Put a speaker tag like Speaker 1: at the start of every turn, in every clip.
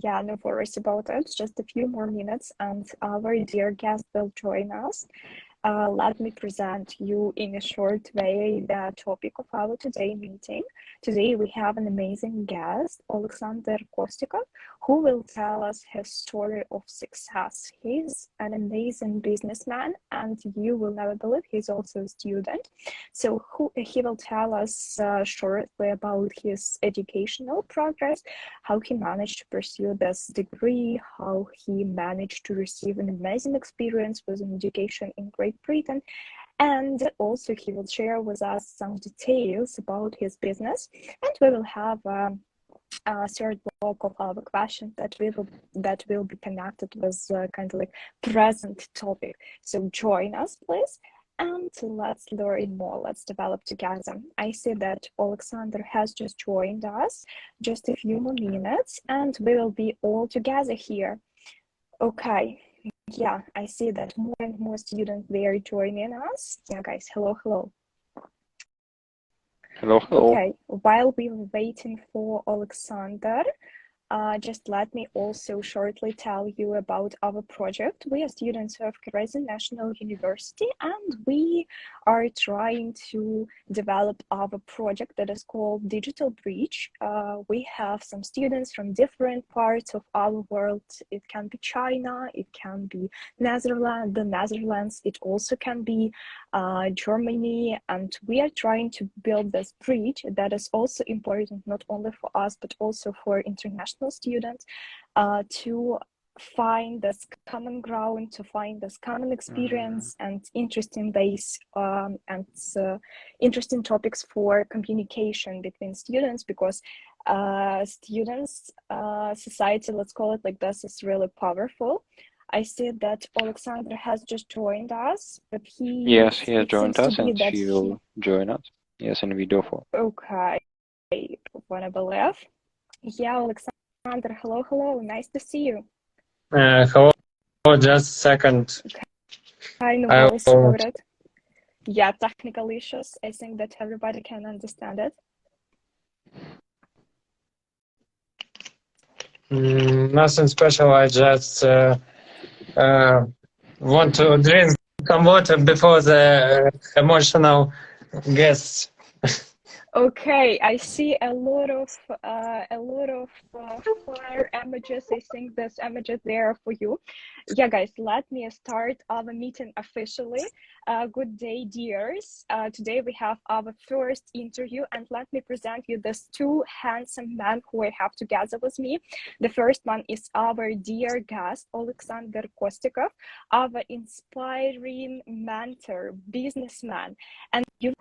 Speaker 1: Yeah, no worries about it. Just a few more minutes, and our dear guest will join us. Let me present you in a short way the topic of our today meeting. Today we have an amazing guest, Oleksandr Kostikov, who will tell us his story of success. He's an amazing businessman, and you will never believe he's also a student. So he will tell us shortly about his educational progress, how he managed to pursue this degree, how he managed to receive an amazing experience with an education in Great Britain, and also he will share with us some details about his business, and we will have a third block of our questions that will be connected with kind of like present topic. So join us, please. And let's learn more, let's develop together. I see that Oleksandr has just joined us, just a few more minutes, and we will be all together here. Okay, yeah, I see that more and more students, they are joining us. Yeah, guys, hello.
Speaker 2: Hello.
Speaker 1: Okay, while we were waiting for Oleksandr, just let me also shortly tell you about our project. We are students of Karasin National University, and we are trying to develop our project that is called Digital Bridge. We have some students from different parts of our world. It can be China, it can be the Netherlands, it also can be Germany, and we are trying to build this bridge that is also important not only for us but also for international students, to find this common ground, to find this common experience and interesting base and interesting topics for communication between students, because society, let's call it like this, is really powerful. I see that Oleksandr has just joined us, but he
Speaker 2: has joined us, and he'll join us. Yes, in video form.
Speaker 1: Okay, wanna believe? Yeah, Oleksandr, hello, nice to see you.
Speaker 3: Hello, just a second.
Speaker 1: Okay, no worries about it. Yeah, technical issues. I think that everybody can understand it.
Speaker 3: Nothing special. I just want to drink some water before the emotional guests.
Speaker 1: Okay, I see a lot of fire images. I think there's images there for you. Yeah, guys, let me start our meeting officially. Good day, dears. Today we have our first interview, and let me present you these two handsome men who I have together with me. The first one is our dear guest, Oleksandr Kostikov, our inspiring mentor, businessman, and you.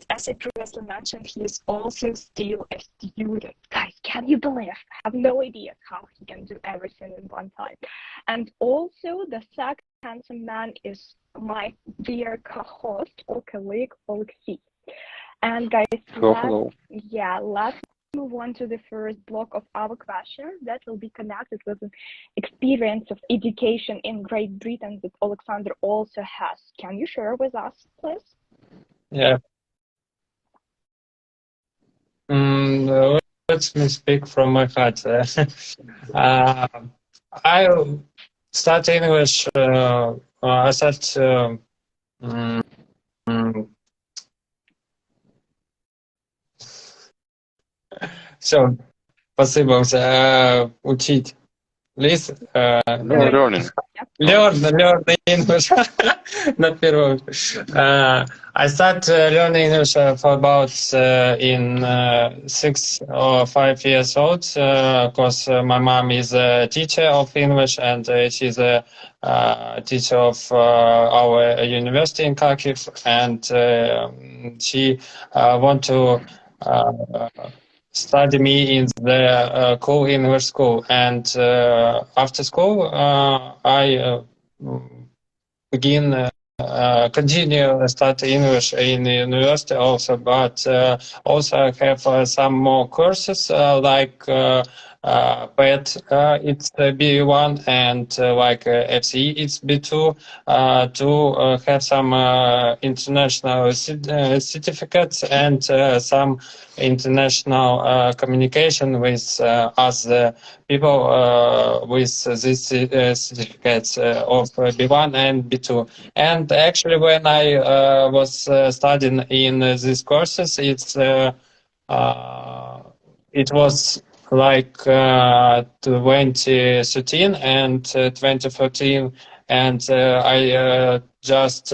Speaker 1: As I previously mentioned, he is also still a student. Guys, can you believe? I have no idea how he can do everything in one time. And also, the second handsome man is my dear co-host or colleague, Oleksiy. And guys, let's move on to the first block of our questions that will be connected with an experience of education in Great Britain that Oleksandr also has. Can you share with us, please?
Speaker 3: Yeah. Let me speak from my heart. I start English. I start. Все, спасибо учить. Please. Learn English. Not первое. I start learning English for about in 6 or 5 years old, because my mom is a teacher of English, and she's a teacher of our university in Kharkiv, and she want to study me in the cool English school, and after school I continue start English in the university also, but also I have some more courses like PET it's B1, and like FCE it's B2, to have some international certificates and some international communication with other people with these certificates of B1 and B2. And actually, when I was studying in these courses, it was like 2013 and 2014, and I just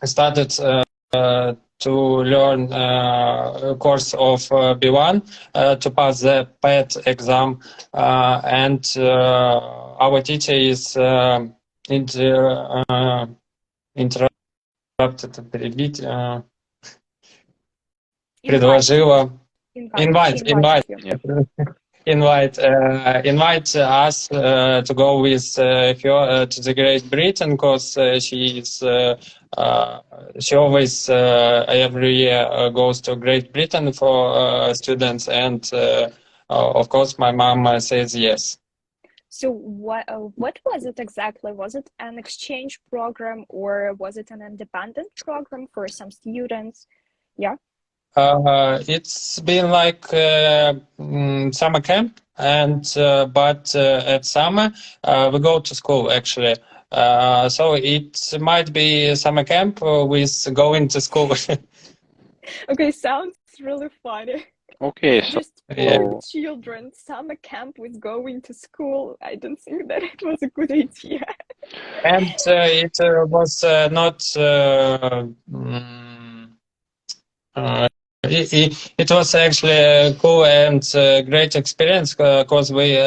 Speaker 3: started to learn a course of B1 to pass the PET exam, and our teacher is interrupted, перебить, предложила invite us to go with her to the Great Britain, because she always every year goes to Great Britain for students, and of course my mom says yes.
Speaker 1: So what was it exactly? Was it an exchange program, or was it an independent program for some students? Yeah.
Speaker 3: It's been like summer camp, and but at summer we go to school actually. So it might be summer camp with going to school.
Speaker 1: Okay, sounds really funny.
Speaker 2: Okay,
Speaker 1: Just children, summer camp with going to school. I don't think that it was a good idea.
Speaker 3: And it was not. It was actually a cool and great experience, because we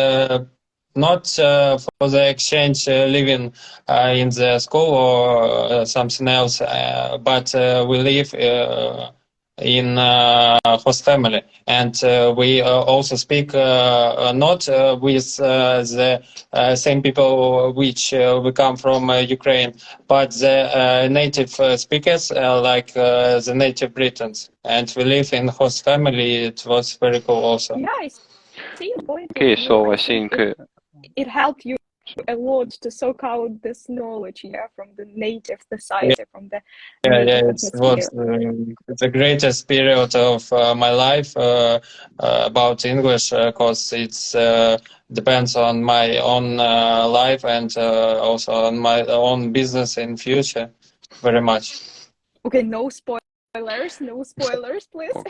Speaker 3: not for the exchange living in the school or something else, but we live in host family, and we also speak not with the same people which we come from Ukraine, but the native speakers, like the native Britons, and we live in host family. It was very cool also.
Speaker 1: Yeah, I see your point.
Speaker 2: Okay, so I think
Speaker 1: it helped you a lot to soak out this knowledge, from the native society, from the
Speaker 3: it was the greatest period of my life about English, because it's depends on my own life and also on my own business in future very much.
Speaker 1: Okay, no spoilers, please.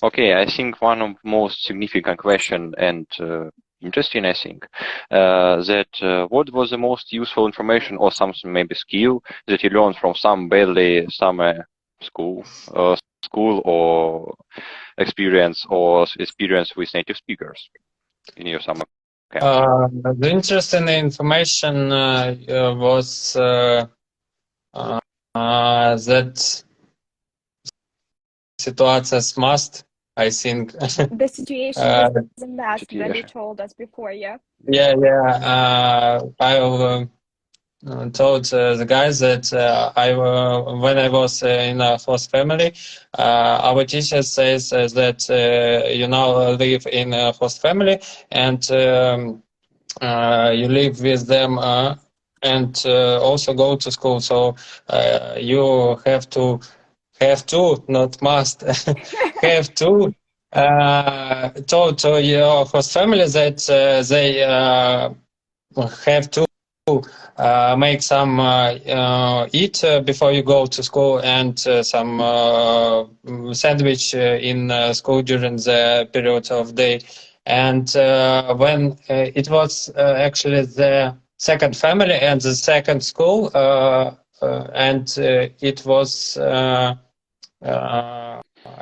Speaker 2: Okay, I think one of the most significant question and interesting, I think, that what was the most useful information or something, maybe skill, that you learned from some badly summer school or experience with native speakers in your summer camp?
Speaker 3: The interesting information was that situations must, I think.
Speaker 1: The situation was a mess that you told us before, yeah?
Speaker 3: I told the guys that when I was in a host family, our teacher says that live in a host family, and you live with them and also go to school. So you have to, not must, have to told to your host family that they have to make some eat before you go to school, and some sandwich in school during the period of day. And when it was actually the second family and the second school, and it was I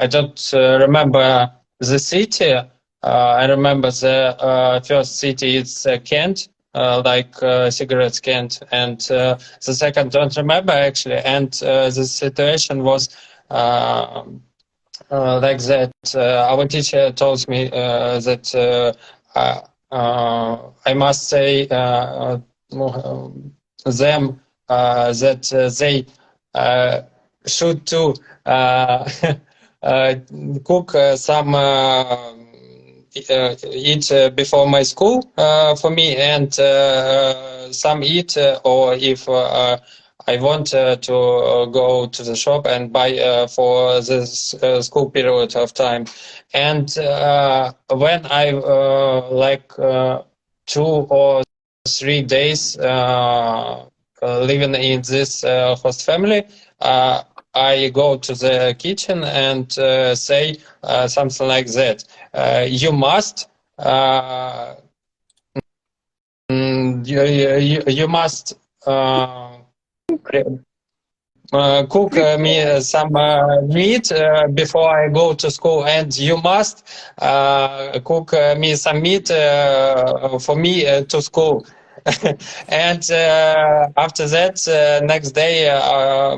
Speaker 3: don't remember the city. I remember the first city is Kent, like cigarettes Kent, and the second don't remember actually. And the situation was like that. Our teacher told me that I must say them that they should to cook some eat before my school for me, and some eat, or if I want to go to the shop and buy for this school period of time. And when I like 2 or 3 days living in this host family, I go to the kitchen and say something like that. You must you must cook me some meat before I go to school, and you must cook me some meat for me to school. And after that, next day,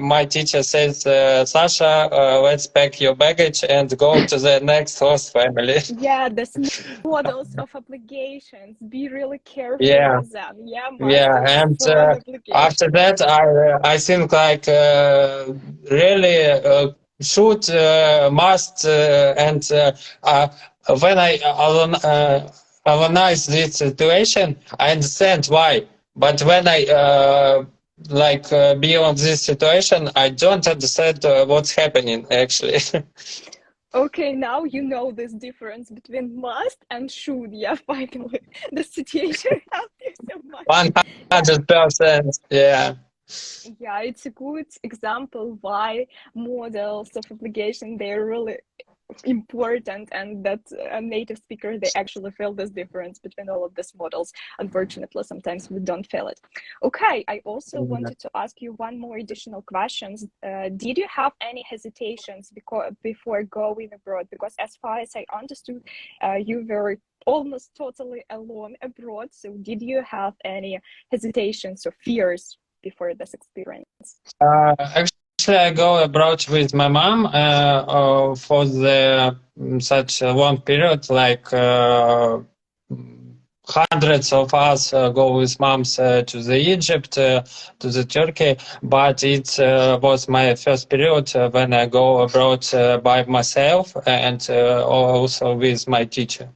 Speaker 3: my teacher says, Sasha, let's pack your baggage and go to the next host family.
Speaker 1: Yeah, the models of obligations. Be really careful
Speaker 3: Yeah.
Speaker 1: with them. Yeah,
Speaker 3: Yeah,
Speaker 1: must
Speaker 3: and
Speaker 1: firm obligation.
Speaker 3: after that, I think like really should must and when I analyze this situation, I understand why. But when I be on this situation, I don't understand what's happening actually.
Speaker 1: Okay, now you know this difference between must and should. Yeah, finally, the situation helped you so much.
Speaker 3: 100%. Yeah.
Speaker 1: Yeah, it's a good example why models of obligation, they're really important, and that native speakers, they actually feel this difference between all of these models. Unfortunately, sometimes we don't feel it. Okay, I also wanted to ask you one more additional questions. Did you have any hesitations before going abroad? Because as far as I understood, you were almost totally alone abroad. So did you have any hesitations or fears before this experience?
Speaker 3: Actually, I go abroad with my mom for the such a long period, like hundreds of us go with moms to the Egypt, to the Turkey, but it was my first period when I go abroad by myself and also with my teacher.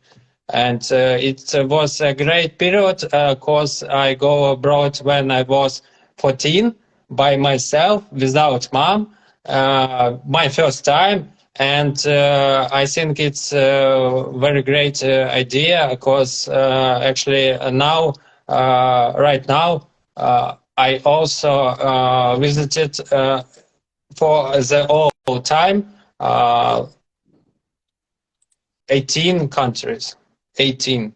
Speaker 3: And it was a great period because I go abroad when I was 14 by myself without mom, my first time. And I think it's a very great idea because actually now, right now, I also visited for the whole time 18 countries. 18.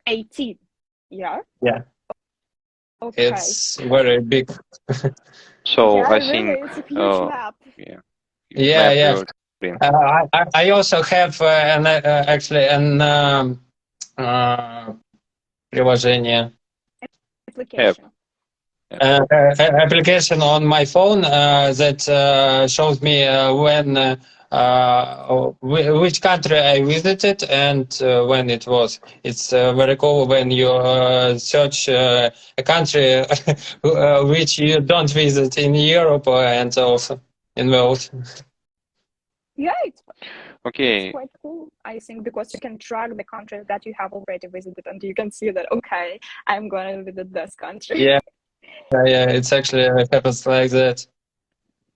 Speaker 1: 18. Yeah.
Speaker 3: Yeah.
Speaker 1: Okay.
Speaker 3: It's very big.
Speaker 2: So
Speaker 1: yeah,
Speaker 2: I
Speaker 1: really,
Speaker 2: think,
Speaker 1: it's a huge map.
Speaker 2: yeah,
Speaker 3: Yeah,
Speaker 2: map
Speaker 3: yeah.
Speaker 2: will explain.
Speaker 3: I also have actually an приложение,
Speaker 1: Application.
Speaker 3: application on my phone that shows me when which country I visited and when it was. It's very cool when you search a country which you don't visit in Europe and also in the world.
Speaker 1: Yeah, it's
Speaker 2: Okay,
Speaker 1: quite cool, I think, because you can track the country that you have already visited, and you can see that, okay, I'm going to visit this country.
Speaker 3: Yeah, yeah, it's actually happens like that.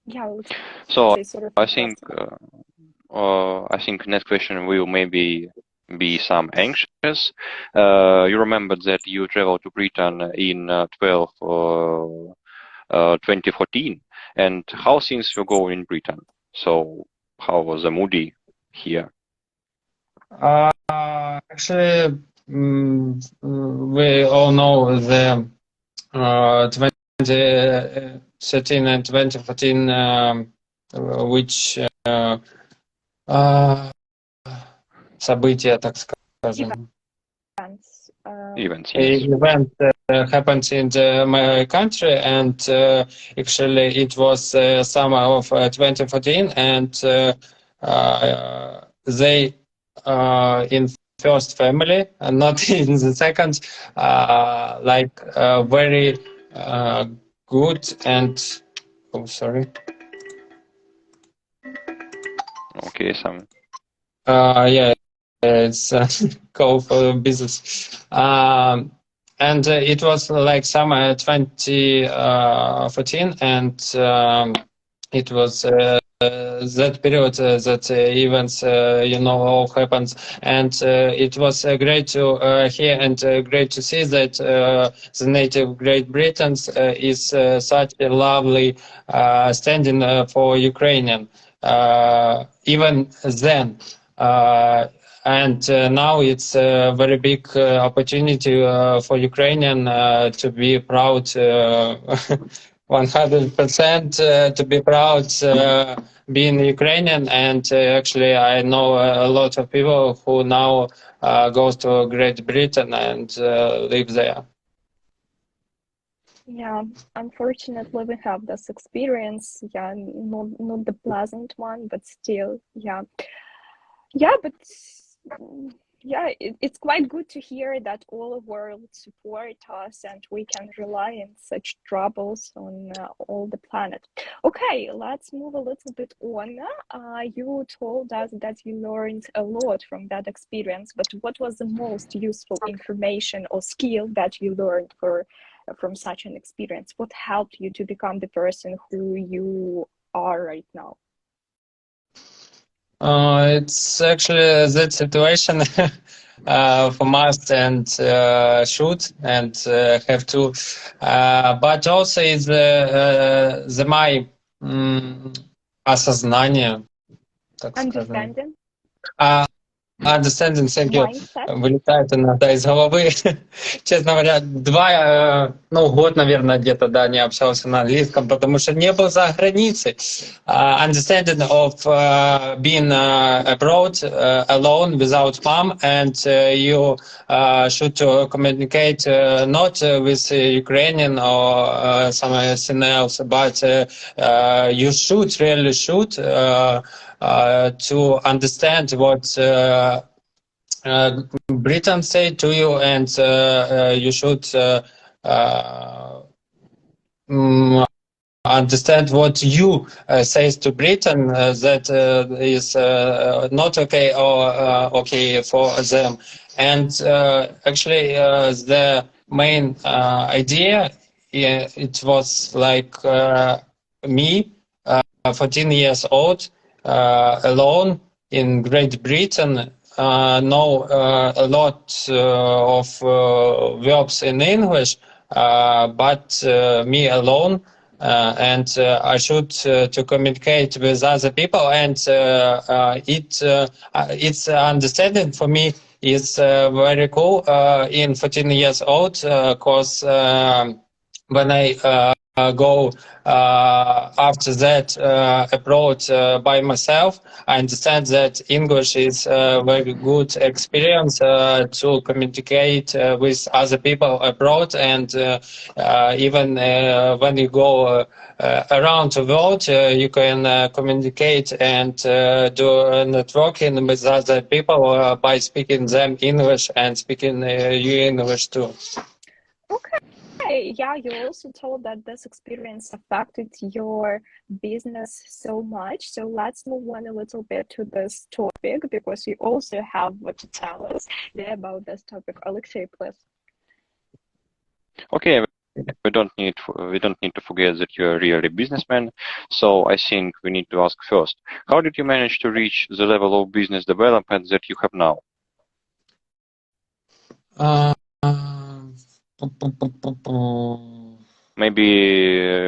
Speaker 1: Yeah, let's
Speaker 2: so
Speaker 1: say sort of
Speaker 2: I think next question will maybe be some anxious. You remember that you traveled to Britain in 2014, and how things will go in Britain? So how was the moody here?
Speaker 3: Actually, we all know the 2013 and 2014, which события, так скажем,
Speaker 1: events.
Speaker 2: Events, yes.
Speaker 3: event happened in my country, and actually it was summer of 2014, and they in first family and not in the second, very good and sorry.
Speaker 2: Okay, some.
Speaker 3: Yeah, it's go for business. And it was like summer 2014, and it was that period that events, all happens, and it was great to hear and great to see that the native Great Britain is such a lovely standing for Ukrainian. Even then. And now it's a very big opportunity for Ukrainian to be proud, 100% to be proud being Ukrainian. And actually, I know a lot of people who now goes to Great Britain and live there.
Speaker 1: Yeah, unfortunately, we have this experience. Yeah, not the pleasant one, but still, yeah. Yeah, but yeah, it's quite good to hear that all the world support us and we can rely in such troubles on all the planet. Okay, let's move a little bit on. You told us that you learned a lot from that experience, but what was the most useful information or skill that you learned from such an experience? What helped you to become the person who you are right now?
Speaker 3: It's actually that situation for must and should and have to, but also is the my осознание, так скажем.
Speaker 1: Understanding,
Speaker 3: Understanding, thank you.
Speaker 1: mindset.
Speaker 3: Вылетает иногда из головы. Честно говоря, год, наверное, где-то, да, не общался на английском, потому что не был за границей. Understanding of being abroad alone without mom, and you should communicate not with Ukrainian or something else, but you really should to understand what Britain say to you, and you should understand what you says to Britain that is not okay or okay for them. And actually, the main idea, it was like me, 14 years old, alone in Great Britain, know a lot of verbs in English, but me alone, and I should to communicate with other people, and it's understanding for me is very cool in 14 years old, because when I go after that abroad by myself, I understand that English is a very good experience to communicate with other people abroad, and even when you go around the world, you can communicate and do networking with other people by speaking them English and speaking you English too.
Speaker 1: Okay, yeah, you also told that this experience affected your business so much. So let's move on a little bit to this topic, because you also have what to tell us about this topic. Oleksiy, please.
Speaker 2: Okay, we don't need to forget that you're really a businessman. So I think we need to ask first, how did you manage to reach the level of business development that you have now? Maybe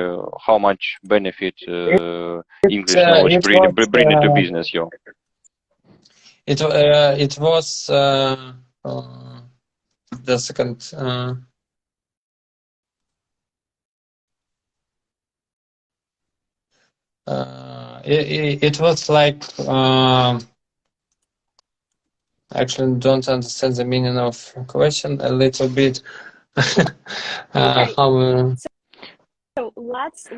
Speaker 2: how much benefit English knowledge bring to business you?
Speaker 3: It was the second. It was like actually don't understand the meaning of question a little bit.
Speaker 1: Okay.
Speaker 3: How
Speaker 1: So let's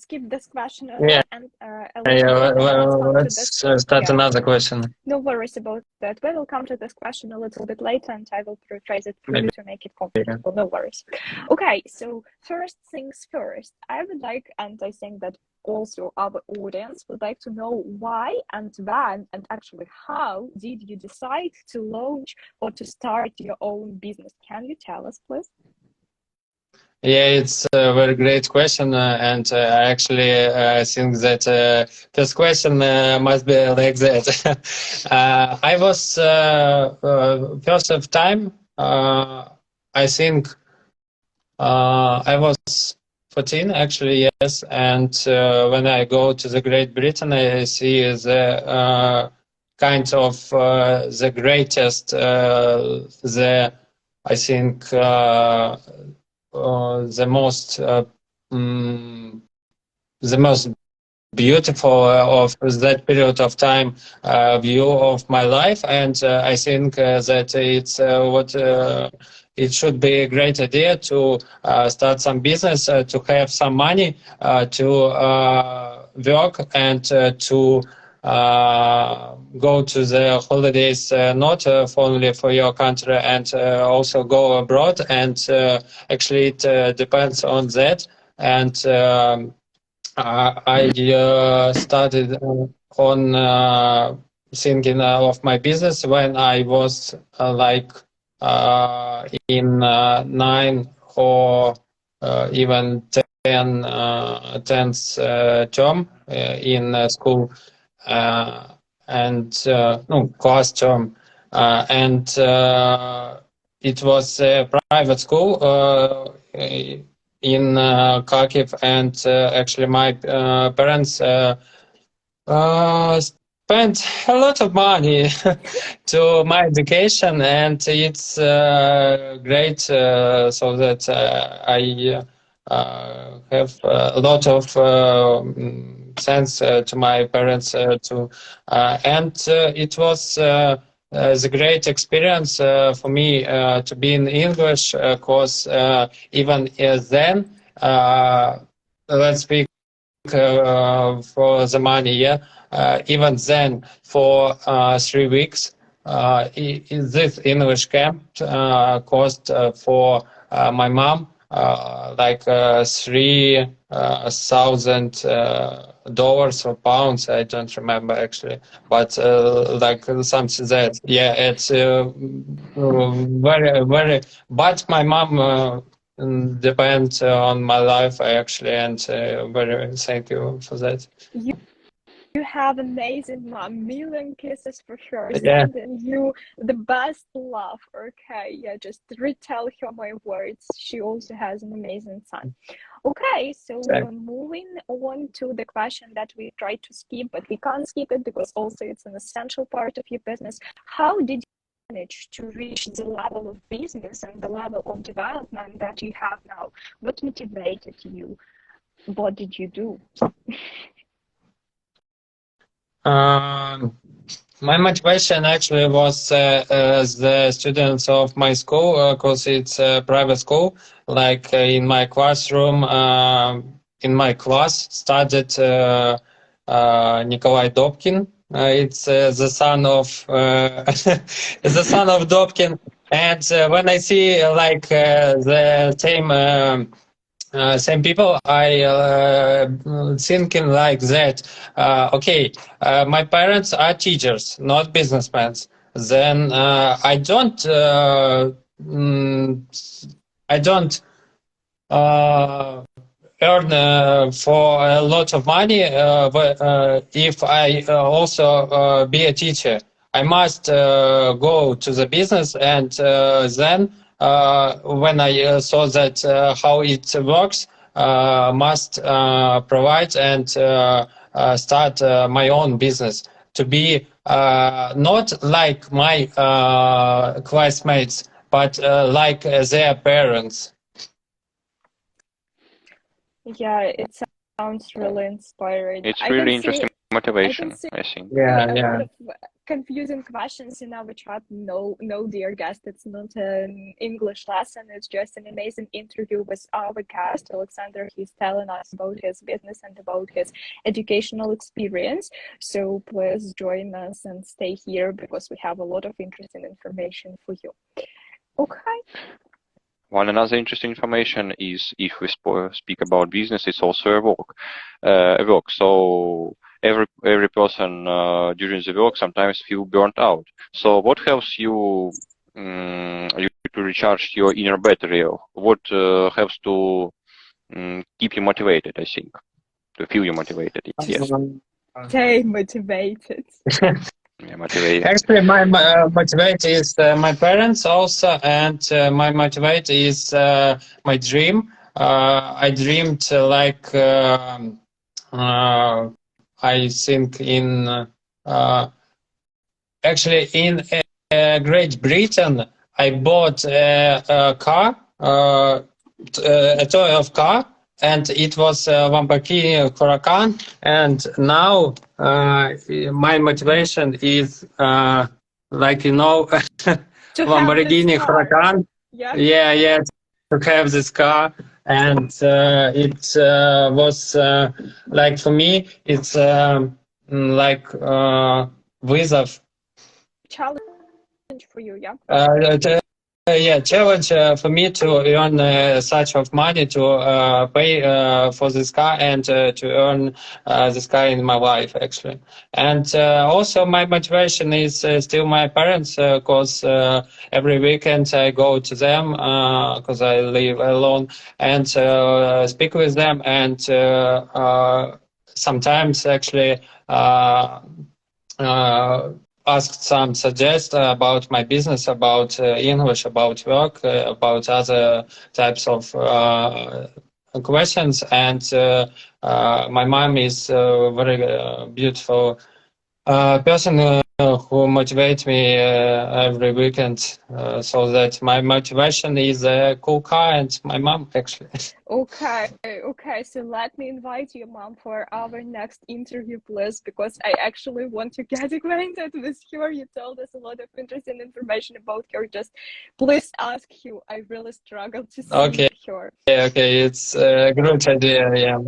Speaker 1: skip this question
Speaker 3: Yeah.
Speaker 1: and a little bit, and let's come to
Speaker 3: Let's
Speaker 1: this.
Speaker 3: start another question.
Speaker 1: No worries about that. We will come to this question a little bit later, and I will rephrase it for
Speaker 3: Maybe.
Speaker 1: you to make it comfortable. No worries. Okay, so first things first, I would like, and I think that also our audience would like to know why and when and actually how did you decide to launch or to start your own business? Can you tell us, please?
Speaker 3: Yeah, it's a very great question, and I actually think that this question must be like that. I was first of time. I think I was 14 actually, yes. And when I go to the Great Britain, I see the kind of the greatest, I think. The most beautiful of that period of time view of my life, and I think that it's what it should be a great idea to start some business, to have some money, to work, and to go to the holidays, not only for your country, and also go abroad. And actually, it depends on that. And I started on thinking of my business when I was in 9 or even 10th term in school, and no, class term, and it was a private school in Kharkiv, and actually my parents spent a lot of money to my education, and it's great so that I have a lot of thanks to my parents to and it was the great experience for me to be in English course, even then let's speak for the money, yeah. Even then, for 3 weeks, this English camp cost for my mom like $3,000 or pounds. I don't remember actually, but like something that, yeah, it's very, very. But my mom depends on my life actually, and very thank you for that.
Speaker 1: You have amazing mom. Million kisses for sure.
Speaker 3: Yeah.
Speaker 1: Sending you the best love. Okay, yeah, just retell her my words. She also has an amazing son. Okay, so moving on to the question that we tried to skip, but we can't skip it because also it's an essential part of your business. How did you manage to reach the level of business and the level of development that you have now? What motivated you? What did you do?
Speaker 3: My motivation actually was the students of my school, because it's a private school. Like in my classroom, in my class, studied Nikolai Dobkin. It's the son of the son of Dobkin. And when I see like the same people, I thinking like that. Okay, my parents are teachers, not businessmen. Then I don't earn for a lot of money. But if I also be a teacher, I must go to the business, and then when I saw that how it works, must provide and start my own business to be not like my classmates, but like their parents.
Speaker 1: Yeah, it sounds really inspiring.
Speaker 2: It's
Speaker 1: I
Speaker 2: really
Speaker 1: can
Speaker 2: interesting motivation,
Speaker 1: see
Speaker 2: I think.
Speaker 3: Yeah,
Speaker 1: a lot
Speaker 3: yeah.
Speaker 1: of confusing questions in our chat. No, no, dear guest, it's not an English lesson. It's just an amazing interview with our guest, Oleksandr. He's telling us about his business and about his educational experience. So please join us and stay here because we have a lot of interesting information for you. Okay.
Speaker 2: One another interesting information is if we speak about business, it's also a work. So every person during the work sometimes feel burnt out. So what helps you, you to recharge your inner battery? What helps to keep you motivated? I think to feel you motivated. Yes.
Speaker 1: Stay motivated.
Speaker 2: Yeah, motivated.
Speaker 3: Actually, my motivate is my parents also, and my motivate is my dream. I dreamed I think actually in Great Britain, I bought a car, a toy of car, and it was Lamborghini Huracan. And now my motivation is Lamborghini Huracan. Yeah, to have this car. And it was like for me, it's wizard.
Speaker 1: Challenge for you, yeah.
Speaker 3: Challenge for me to earn such of money to pay for this car and to earn this car in my life actually. And also my motivation is still my parents because every weekend I go to them because I live alone and speak with them and sometimes actually asked some suggestions about my business, about English, about work, about other types of questions. And my mom is a very beautiful person who motivates me every weekend, so that my motivation is a cool car and my mom actually.
Speaker 1: Okay, so let me invite your mom for our next interview, please, because I actually want to get acquainted with her. You told us a lot of interesting information about her. Just please ask her. I really struggle to see her.
Speaker 3: Okay, it's a great idea, yeah,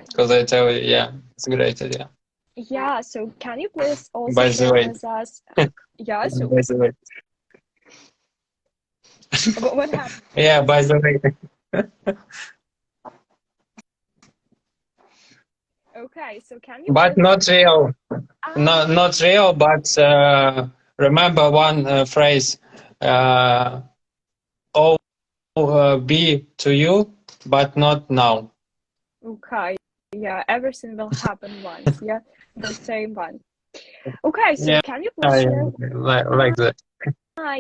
Speaker 3: because I tell you, yeah, it's a great idea.
Speaker 1: Yeah, so can you please also share with us? Yeah, so
Speaker 3: by the way.
Speaker 1: What happened?
Speaker 3: Yeah, by the way.
Speaker 1: Okay, so can you?
Speaker 3: But not real. Not real. But remember one phrase: "Oh, be to you, but not now."
Speaker 1: Okay. Yeah, everything will happen once. Yeah, the same one. Okay, so can you please share?
Speaker 3: Like that.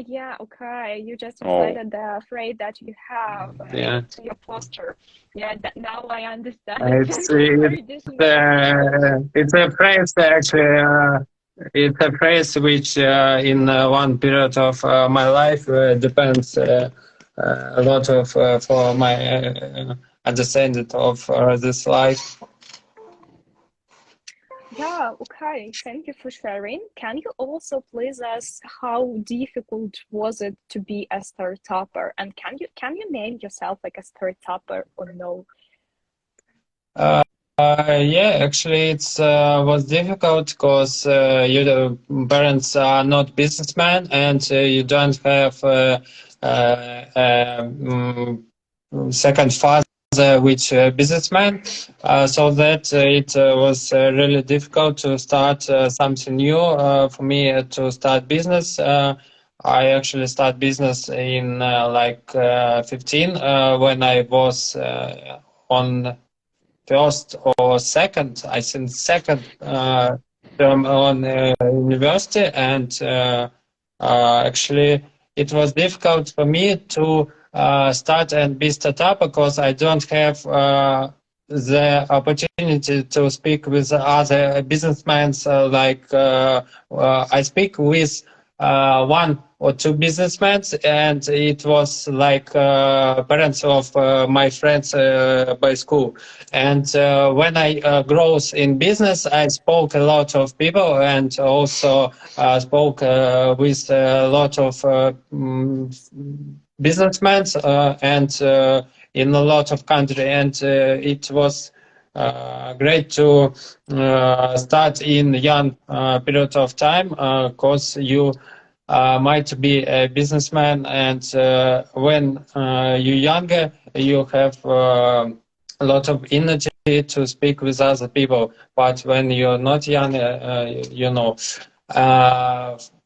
Speaker 1: Yeah, okay. You just translated the phrase that you have to your poster. Yeah, now I understand.
Speaker 3: It's a phrase actually. It's a phrase which, in one period of my life, depends a lot of for my understanding of this life.
Speaker 1: Yeah, okay. Thank you for sharing. Can you also please ask how difficult was it to be a startupper? And can you name yourself like a startupper or no?
Speaker 3: Yeah, actually, it was difficult because your parents are not businessmen and you don't have second father which businessman, so that it was really difficult to start something new for me to start business. I actually start business in 15 when I was on first or second, I think second term on university, and actually it was difficult for me to start and be startup because I don't have the opportunity to speak with other businessmen. I speak with one or two businessmen, and it was like parents of my friends by school. And when I grows in business, I spoke a lot of people, and also spoke with a lot of businessmen and in a lot of country, and it was great to start in young period of time, because you might be a businessman, and when you're younger, you have a lot of energy to speak with other people. But when you're not young,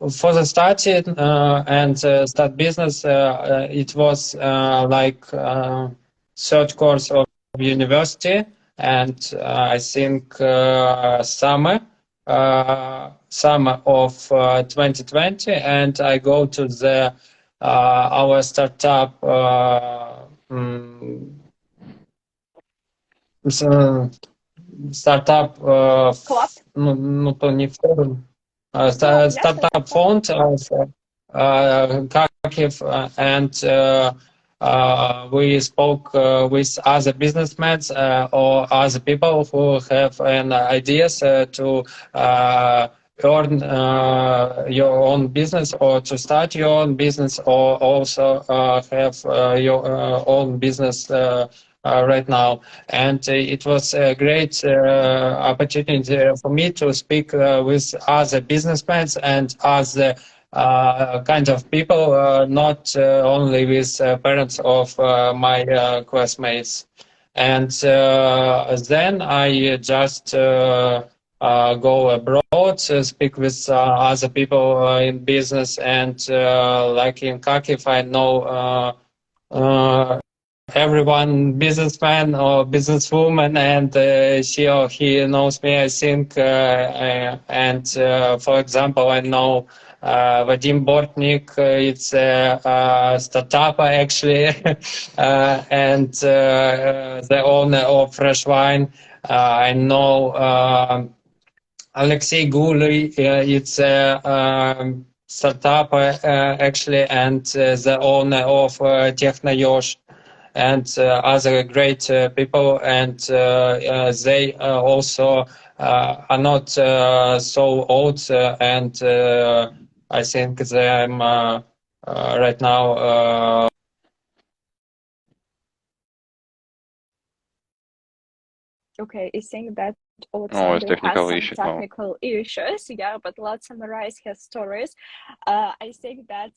Speaker 3: for the starting and start business, it was like third course of university, and I think summer of 2020, and I go to the our startup startup
Speaker 1: Club?
Speaker 3: ну то не форум, стартап фонд of Kharkiv, and we spoke with other businessmen or other people who have an ideas to earn your own business, or to start your own business, or also have your own business right now. And it was a great opportunity for me to speak with other businessmen and other kind of people, not only with parents of my classmates. And then I just go abroad, speak with other people in business, and like in Kharkiv, I know everyone, businessman or businesswoman, and she or he knows me, I think. And for example, I know Vadim Bortnik, it's a startup actually, and the owner of Fresh Wine. I know Oleksiy Guli, it's a startup actually, and the owner of Technoyosh, and other great people, and they also are not so old, and I think they am right now.
Speaker 1: Okay, I think that Oleksandr has
Speaker 2: technical
Speaker 1: some
Speaker 2: issues.
Speaker 1: technical issues, yeah, but let's summarize his stories. I think that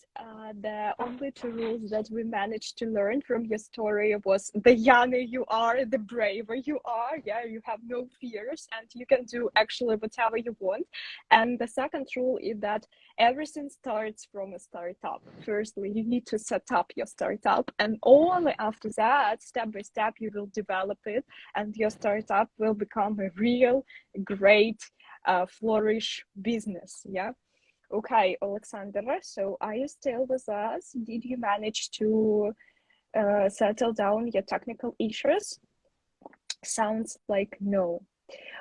Speaker 1: the only two rules that we managed to learn from your story was the younger you are, the braver you are, yeah, you have no fears and you can do actually whatever you want. And the second rule is that everything starts from a startup. Firstly, you need to set up your startup, and only after that, step by step, you will develop it, and your startup will become a real great flourish business. Yeah. Okay, Oleksandr, so are you still with us? Did you manage to settle down your technical issues? Sounds like no.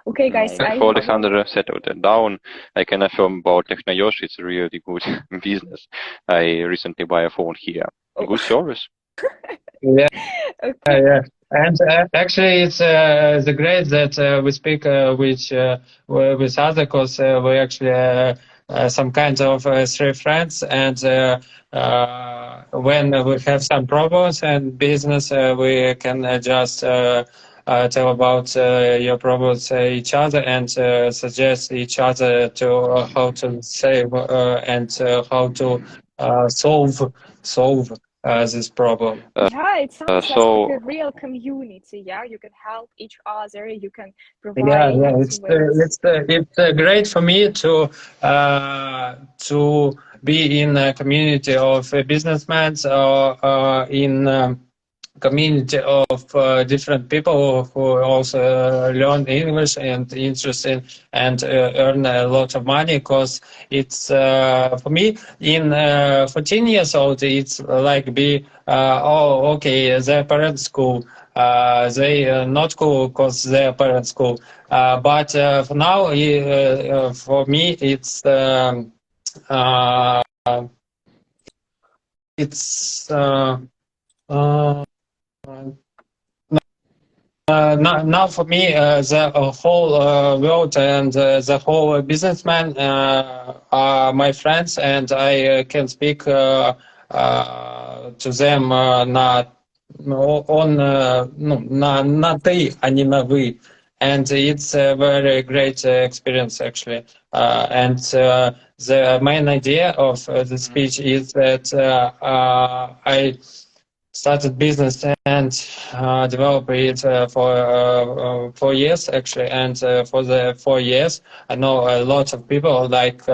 Speaker 1: Okay, guys.
Speaker 2: For Oleksandr settled down, I can affirm about Technoyosh. It's a really good business. I recently buy a phone here. Good service.
Speaker 3: Yeah.
Speaker 1: Okay.
Speaker 3: Yeah. And actually, it's great that we speak with others, because we actually some kind of three friends, and when we have some problems in business, we can just tell about your problems each other, and suggest each other to how to save and how to solve this problem.
Speaker 1: Yeah, it sounds like a real community. Yeah, you can help each other. You can provide.
Speaker 3: Yeah. It's great for me to be in a community of businessmen, or in community of different people who also learn English and interested and earn a lot of money. Because it's for me in 14 years old, it's like be okay, their parents school, they not cool because their parents school, but for now for me it's it's now for me, the whole world and the whole businessmen are my friends, and I can speak to them на ты, а не на вы. And it's a very great experience, actually. And the main idea of the speech is that I started business and developed it for 4 years, actually. And for the 4 years, I know a lot of people, like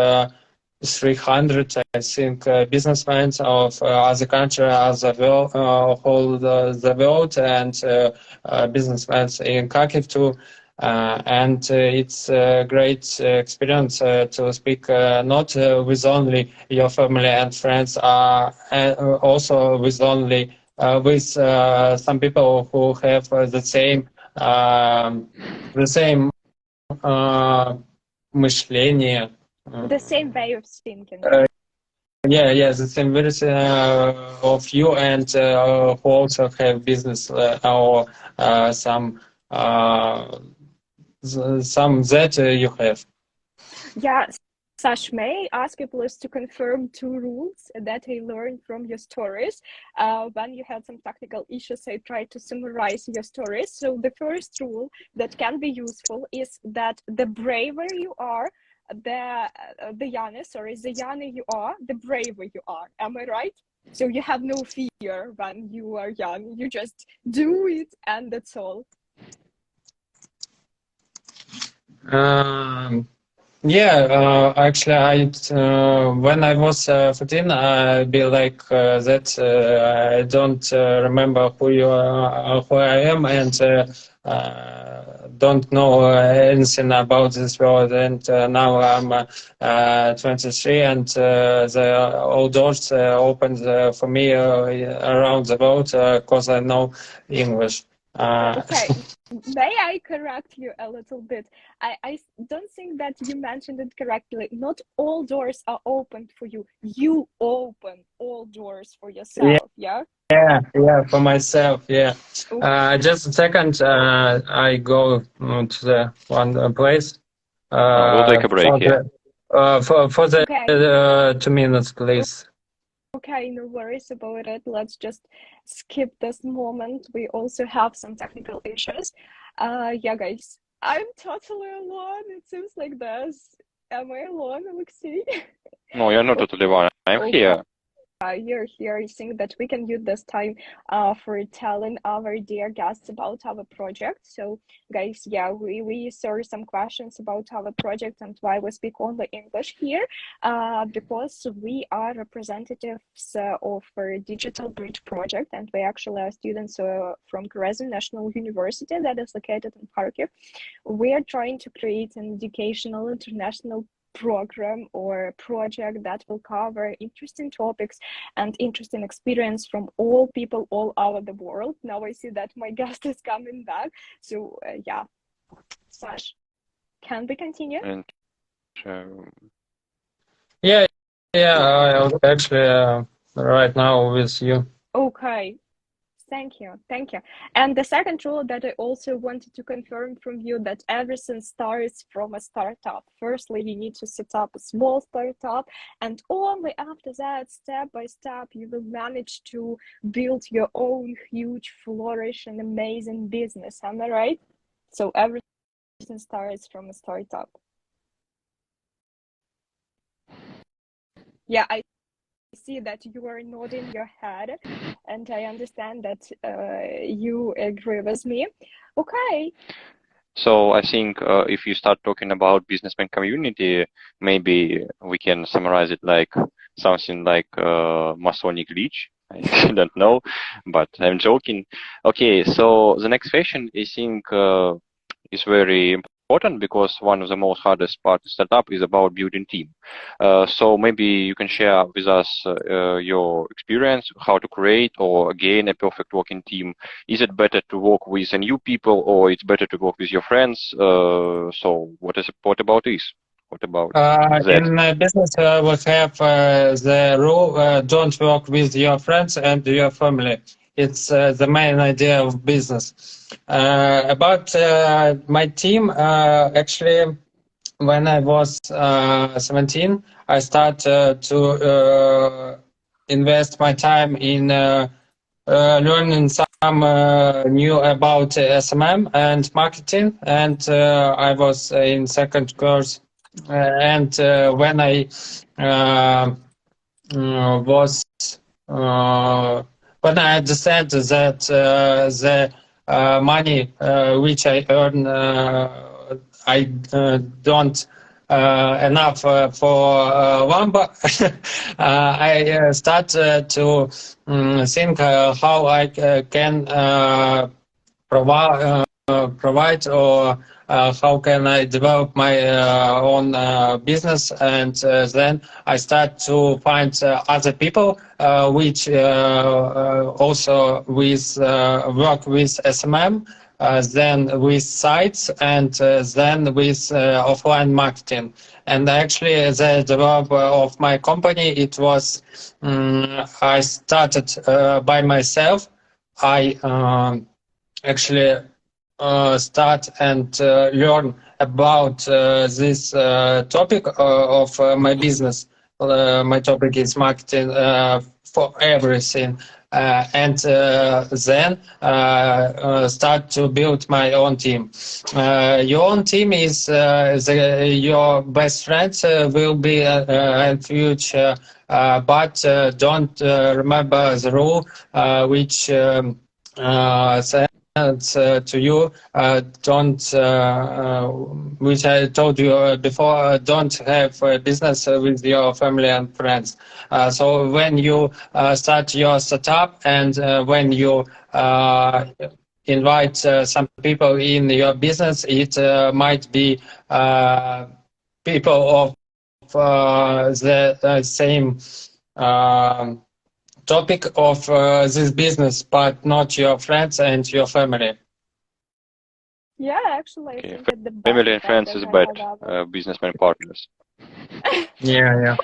Speaker 3: 300, I think, businessmen of other countries, other world, whole the world, and businessmen in Kharkiv too. And it's a great experience to speak not with only your family and friends, and also with only with some people who have the same мышление.
Speaker 1: The same way of thinking.
Speaker 3: Yeah, the same version of you, and who also have business or some that you have.
Speaker 1: Yeah, Sash, may I ask you please to confirm 2 rules that I learned from your stories. When you had some technical issues, I tried to summarize your stories. So the first rule that can be useful is that the braver you are, the younger you are, the braver you are. Am I right? So you have no fear when you are young. You just do it, and that's all.
Speaker 3: Yeah, actually, when I was 14, I be like that. I don't remember who I am, and don't know anything about this world. And now I'm 23, and the all doors opened for me around the world because I know English.
Speaker 1: Okay, may I correct you a little bit? I don't think that you mentioned it correctly. Not all doors are opened for you. You open all doors for yourself, yeah?
Speaker 3: Yeah, for myself, yeah.
Speaker 1: Okay.
Speaker 3: Just a second, I go to the one place.
Speaker 2: We'll take a break, yeah.
Speaker 3: For the
Speaker 1: Okay.
Speaker 3: 2 minutes, please.
Speaker 1: Okay, no worries about it. Let's just skip this moment. We also have some technical issues. Yeah, guys, I'm totally alone. It seems like this. Am I alone, Oleksiy?
Speaker 2: No, you're not totally alone. I'm here.
Speaker 1: You're here. I think that we can use this time for telling our dear guests about our project. So, guys, yeah, we saw some questions about our project and why we speak only English here, because we are representatives of our Digital Bridge project, and we actually are students from Kherson National University that is located in Kharkiv. We are trying to create an educational international program or project that will cover interesting topics and interesting experience from all people all over the world. Now I see that my guest is coming back. So yeah, Sash, can we continue?
Speaker 2: And,
Speaker 3: Yeah, I actually right now with you.
Speaker 1: Okay. Thank you. And the second rule that I also wanted to confirm from you, that everything starts from a startup. Firstly, you need to set up a small startup, and only after that, step by step, you will manage to build your own huge, flourish, and amazing business. Am I right? So everything starts from a startup. Yeah, I see that you are nodding your head, and I understand that you agree with me. Okay.
Speaker 2: So I think if you start talking about businessman community, maybe we can summarize it like something like Masonic Leech. I don't know, but I'm joking. Okay, so the next question I think is very important, because one of the most hardest part of startup is about building team. So maybe you can share with us your experience, how to create or gain a perfect working team. Is it better to work with new people, or it's better to work with your friends? So what about this? What about that?
Speaker 3: In business, we have the rule: don't work with your friends and your family. It's the main idea of business. About my team, actually, when I was 17, I started to invest my time in learning some new about SMM and marketing, and I was in second course. And when I was when I understand that the money which I earn, I don't enough for Wamba, I start to think how I can provide or how can I develop my own business, and then I start to find other people which also with work with SMM, then with sites, and then with offline marketing. And actually, the developer of my company, it was I started by myself. I actually start and learn about this topic of my business. My topic is marketing for everything. And then start to build my own team. Your own team is your best friends will be in future, but don't remember the rule which to you, don't, which I told you before, don't have a business with your family and friends. So when you start your startup, and when you invite some people in your business, it might be people of the same topic of this business, but not your friends and your family.
Speaker 1: Yeah, actually, I
Speaker 2: Okay.
Speaker 1: think that the best
Speaker 2: Family and
Speaker 1: friend
Speaker 2: friends
Speaker 1: that
Speaker 2: is
Speaker 1: I
Speaker 2: bad
Speaker 1: have ever.
Speaker 2: businessman partners.
Speaker 3: Yeah.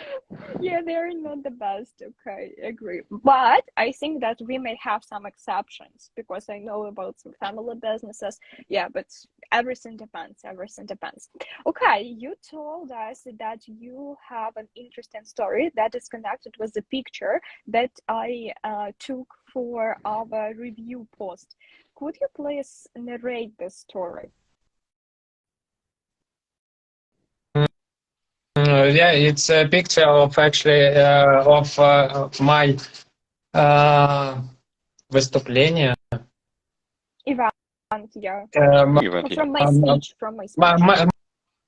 Speaker 1: Yeah, they're not the best. Okay, agree. But I think that we may have some exceptions because I know about some family businesses. Yeah, but everything depends. Everything depends. Okay, you told us that you have an interesting story that is connected with the picture that I took for our review post. Could you please narrate this story?
Speaker 3: Yeah, it's a picture of actually of my выступление.
Speaker 1: Event, yeah.
Speaker 2: Event, yeah.
Speaker 1: From my speech, from my speech.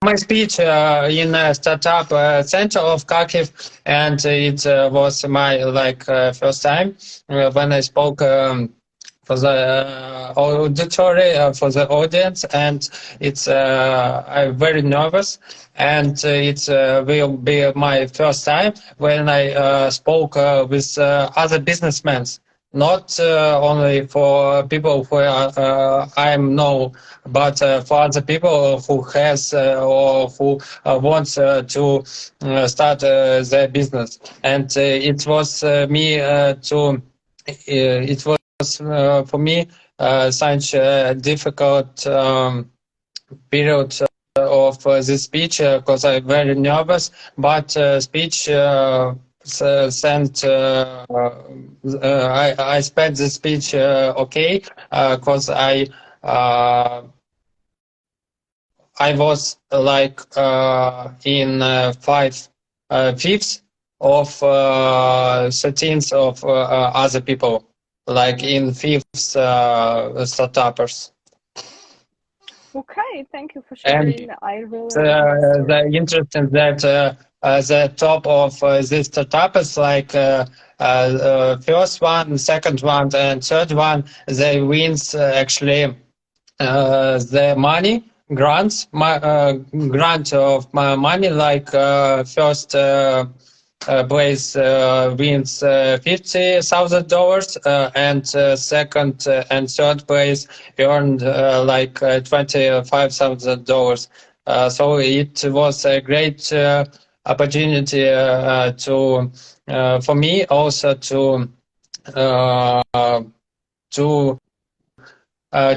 Speaker 3: My speech in a startup center of Kharkiv, and it was my first time when I spoke for the auditory for the audience, and it's I'm very nervous, and it will be my first time when I spoke with other businessmen, not only for people who I know, but for other people who has or who wants to start their business. And it was me to it was for me such a difficult period of this speech because I'm very nervous, but speech sent I spent the speech okay because I was like in 5/5 of 13th of other people, like in fifth startuppers.
Speaker 1: Okay, thank you for
Speaker 3: And
Speaker 1: sharing. I really like this story.
Speaker 3: the interesting that the top of this startup is like first one, second one, and third one. They wins actually the money grants, grant of my money. Like first place wins $50,000, and second and third place earned like $25,000. So it was a great opportunity for me also to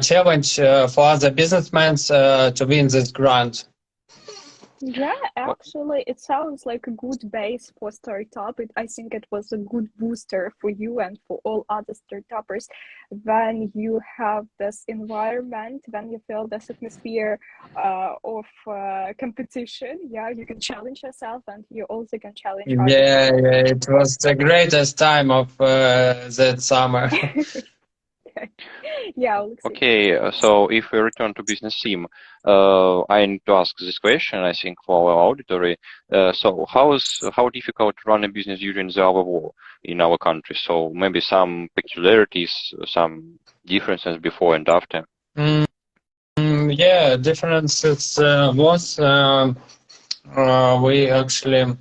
Speaker 3: challenge for other businessmen to win this grant.
Speaker 1: Yeah, actually, it sounds like a good base for startup. I think it was a good booster for you and for all other startuppers when you have this environment, when you feel this atmosphere of competition. Yeah, you can challenge yourself and you also can challenge other
Speaker 3: Yeah,
Speaker 1: people.
Speaker 3: it was the greatest time of that summer.
Speaker 1: Yeah, Oleksiy.
Speaker 2: Okay, so if we return to business theme, I need to ask this question, I think, for our auditory. So how difficult to run a business during the hour war in our country? So maybe some peculiarities, some differences before and after.
Speaker 3: Yeah, differences was we actually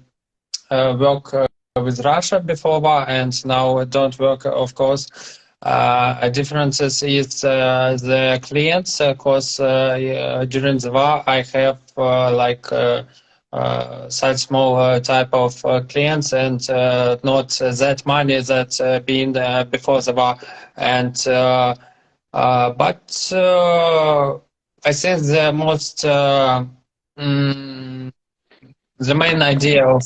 Speaker 3: work with Russia before war, and now don't work, of course. Differences is the clients, because during the war I have such small type of clients, and not that money that been before the war, and but I think the most the main idea of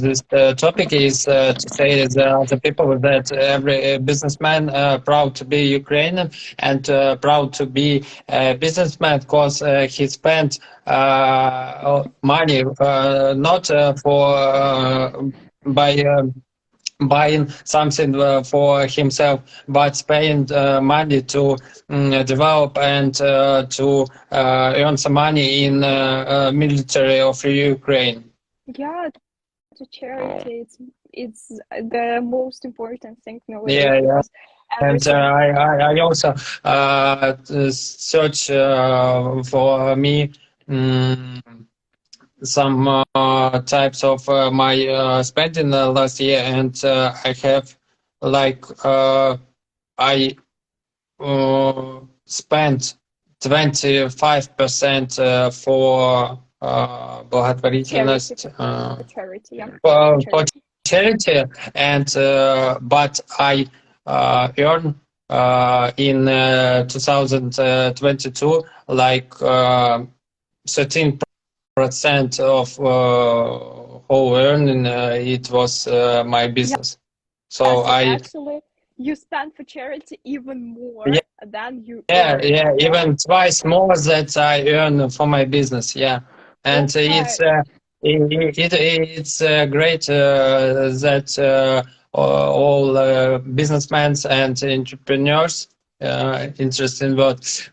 Speaker 3: this topic is to say the people that every businessman proud to be Ukrainian and proud to be a businessman because he spent money not for by buying something for himself, but paying money to develop and to earn some money in military of Ukraine.
Speaker 1: Yeah, to charity, it's the most important thing nowadays
Speaker 3: Yeah, yeah.
Speaker 1: because
Speaker 3: And
Speaker 1: everything.
Speaker 3: I also search for me some types of my spending last year, and I have like I spent 25% for благотворительность,
Speaker 1: Charity, yeah.
Speaker 3: for charity, and but I earn in 2022 like 13% of whole earning. It was my business.
Speaker 1: Yeah,
Speaker 3: So
Speaker 1: actually you spend for charity even more than you
Speaker 3: yeah,
Speaker 1: earn.
Speaker 3: even twice more that I earn for my business. Yeah, and it's great that all businessmen and entrepreneurs interested in what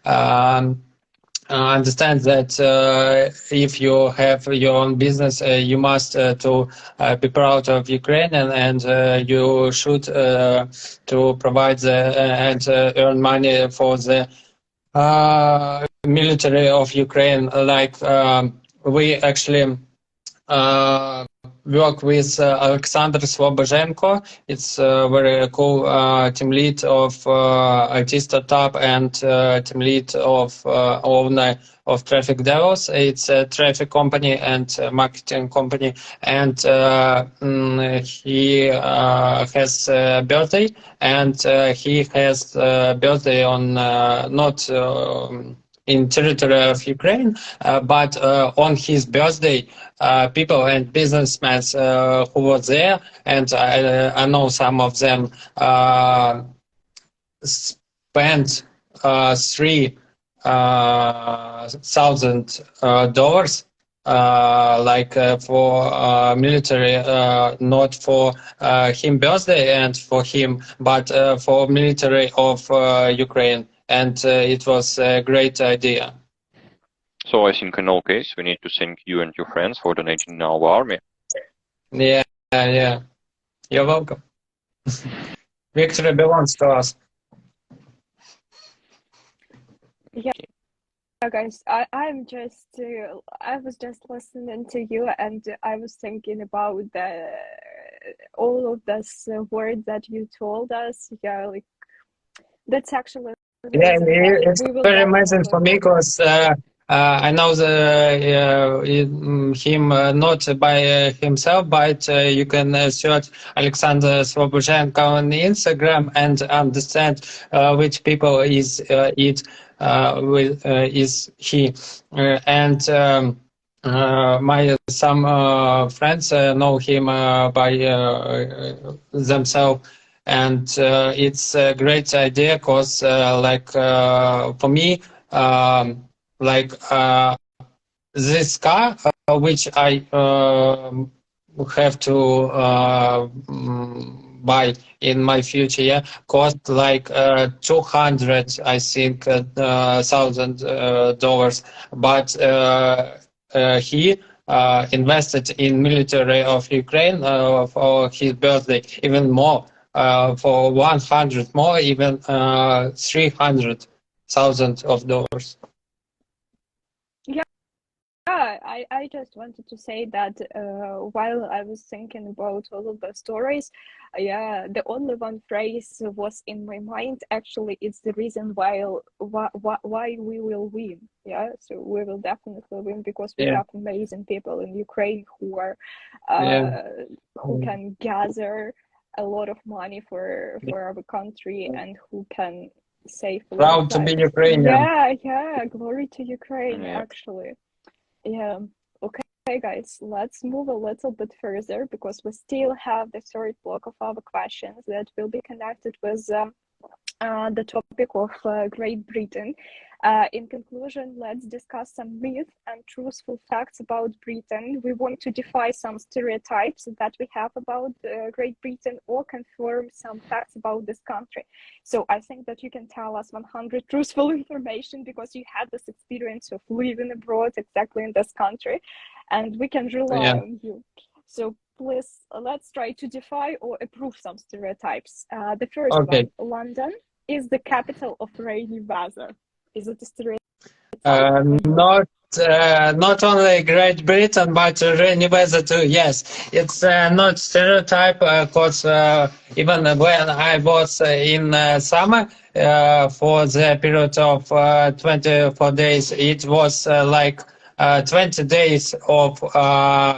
Speaker 3: understand that if you have your own business, you must to be proud of Ukraine, and you should to provide and earn money for the military of Ukraine. Like we actually work with Oleksandr Kostikov. It's a very cool team lead of IT startup and team lead of owner of Traffic Devils. It's a traffic company and marketing company, and he has a birthday, and he has birthday on not in territory of Ukraine, but on his birthday, people and businessmen who were there, and I know some of them spent $3,000 for military, not for him birthday and for him, but for military of Ukraine, and it was a great idea.
Speaker 2: So I think in all case, we need to thank you and your friends for donating in our army.
Speaker 3: Yeah. You're welcome. Victory belongs to us.
Speaker 1: Yeah, guys, I was just listening to you, and I was thinking about all of this words that you told us. Yeah, like that's actually
Speaker 3: Yeah,
Speaker 1: amazing.
Speaker 3: it's very amazing for me because I know him not by himself, but you can search Oleksandr Slobozhenko on Instagram and understand which people is is he. And my some friends know him by themselves, and it's a great idea because for me. Like this car, which I have to buy in my future, yeah, cost like 200, I think, thousand dollars. But he invested in military of Ukraine for his birthday, even more, for 100 more, even 300,000 of dollars.
Speaker 1: Yeah, I just wanted to say that while I was thinking about all of the stories, yeah, the only one phrase was in my mind. Actually, it's the reason why we will win. Yeah, so we will definitely win because we have amazing people in Ukraine who are who can gather a lot of money for our country and who can save a lot
Speaker 3: Proud
Speaker 1: of
Speaker 3: to be
Speaker 1: lives.
Speaker 3: Ukrainian.
Speaker 1: Yeah, glory to Ukraine, actually. Yeah, okay, guys, let's move a little bit further because we still have the third block of our questions that will be connected with the topic of Great Britain. In conclusion, let's discuss some myths and truthful facts about Britain. We want to defy some stereotypes that we have about Great Britain or confirm some facts about this country. So I think that you can tell us 100 truthful information because you had this experience of living abroad exactly in this country, and we can rely on you. So please, let's try to defy or approve some stereotypes. The first one, London is the capital of rainy weather. Is it a stereotype?
Speaker 3: Not only Great Britain, but rainy weather too. Yes, it's not stereotype because even when I was in summer for the period of 24 days, it was like 20 days of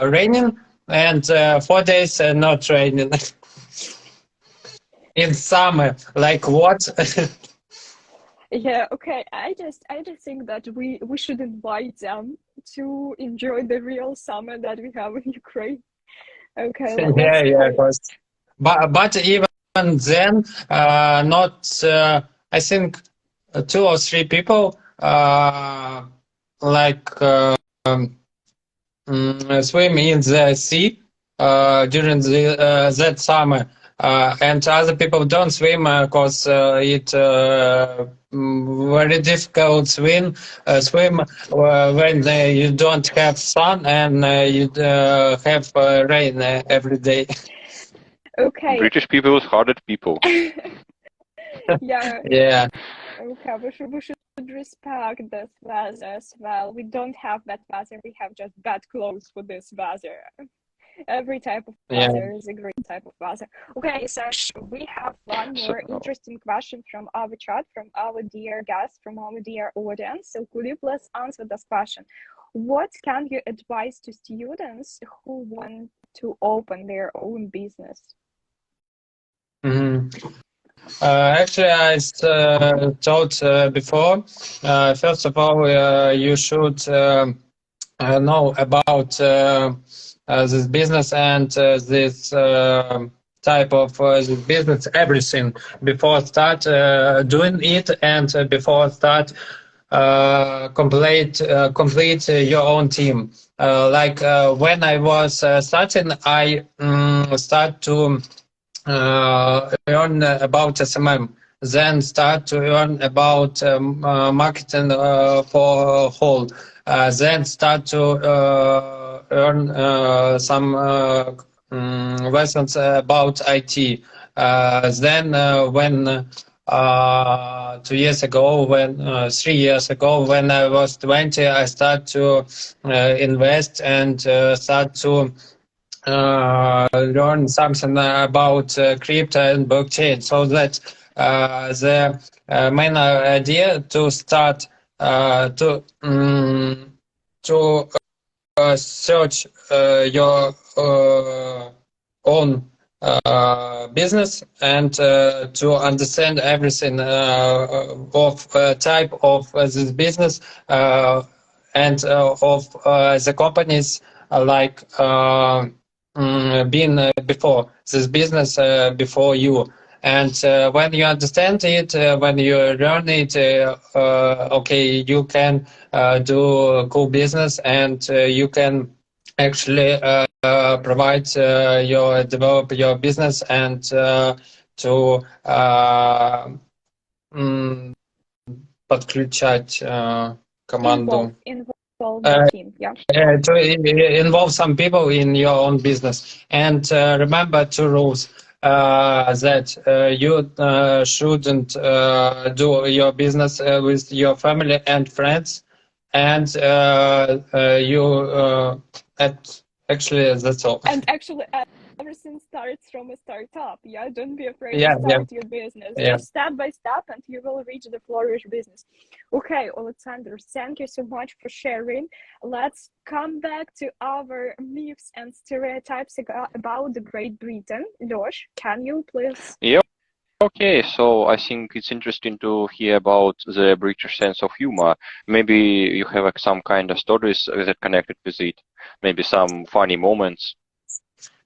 Speaker 3: raining and 4 days not raining. In summer, like what?
Speaker 1: Yeah, okay. I just think that we should invite them to enjoy the real summer that we have in Ukraine. Okay,
Speaker 3: yeah, of course. But even then, not I think 2 or 3 people like swim in the sea during that summer, and other people don't swim because it very difficult swim when you don't have sun and you have rain every day.
Speaker 1: Okay.
Speaker 2: British people-hearted people.
Speaker 1: Yeah.
Speaker 3: Yeah.
Speaker 1: Okay, we should respect this weather as well. We don't have bad weather, we have just bad clothes for this weather. Every type of weather is a great type of weather. Okay, Sash, we have one more interesting question from our chat, from our dear guest, from our dear audience. So could you please answer this question? What can you advise to students who want to open their own business?
Speaker 3: Actually, I told before, first of all, you should know about this business and this type of this business, everything, before start doing it and before start complete your own team. Like when I was starting, I start to learn about SMM, then start to learn about marketing for whole, then start to learn some lessons about IT. Then when 2 years ago, when 3 years ago, when I was 20, I start to invest and start to learn something about crypto and blockchain, so that the main idea to start to search your own business and to understand everything of type of this business and of the companies like been before this business before you. And when you understand it, when you learn it, okay, you can do cool business, and you can actually provide develop your business and to подключать команду.
Speaker 1: Involve the team, yeah.
Speaker 3: To involve some people in your own business. And remember two rules. That you shouldn't do your business with your family and friends, and actually that's all.
Speaker 1: And actually, everything starts from a startup. Yeah, don't be afraid to start your business. Just step by step, and you will reach the flourish business. Okay, Oleksandr, thank you so much for sharing. Let's come back to our myths and stereotypes about the Great Britain. Josh, can you please?
Speaker 2: Yep. Okay, so I think it's interesting to hear about the British sense of humor. Maybe you have like, some kind of stories that connected with it. Maybe some funny moments.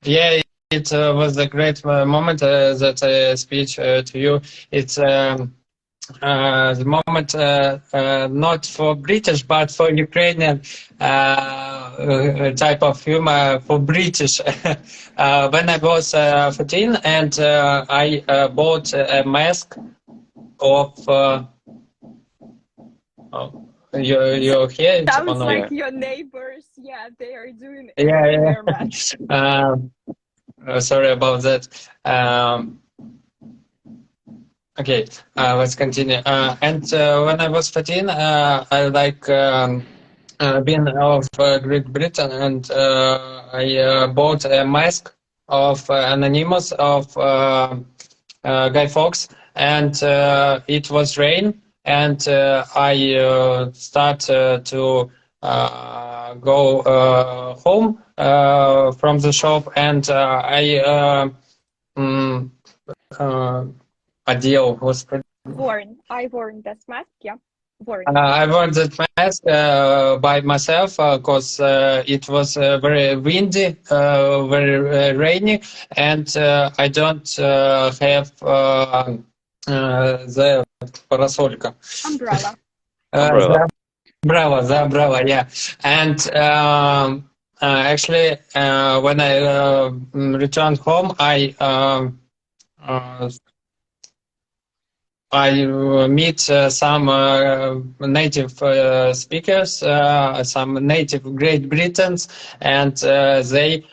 Speaker 3: Yeah, it was a great moment that speech to you. It's the moment not for British but for Ukrainian type of humor for British. When I was 14 and I bought a mask of you're here.
Speaker 1: Sounds like your neighbors. Yeah, they are doing it.
Speaker 3: Yeah. Sorry about that. Okay, let's continue. And when I was 14, I like been of Great Britain, and I bought a mask of Anonymous of Guy Fawkes, and it was rain, and I start to go home from the shop, and I
Speaker 1: I worn that mask, yeah.
Speaker 3: I wore that mask by myself because it was very windy, very rainy, and I don't have the parasolka.
Speaker 1: Umbrella.
Speaker 3: The umbrella, yeah. And actually, when I returned home, I meet some native speakers, some native Great Britons, and they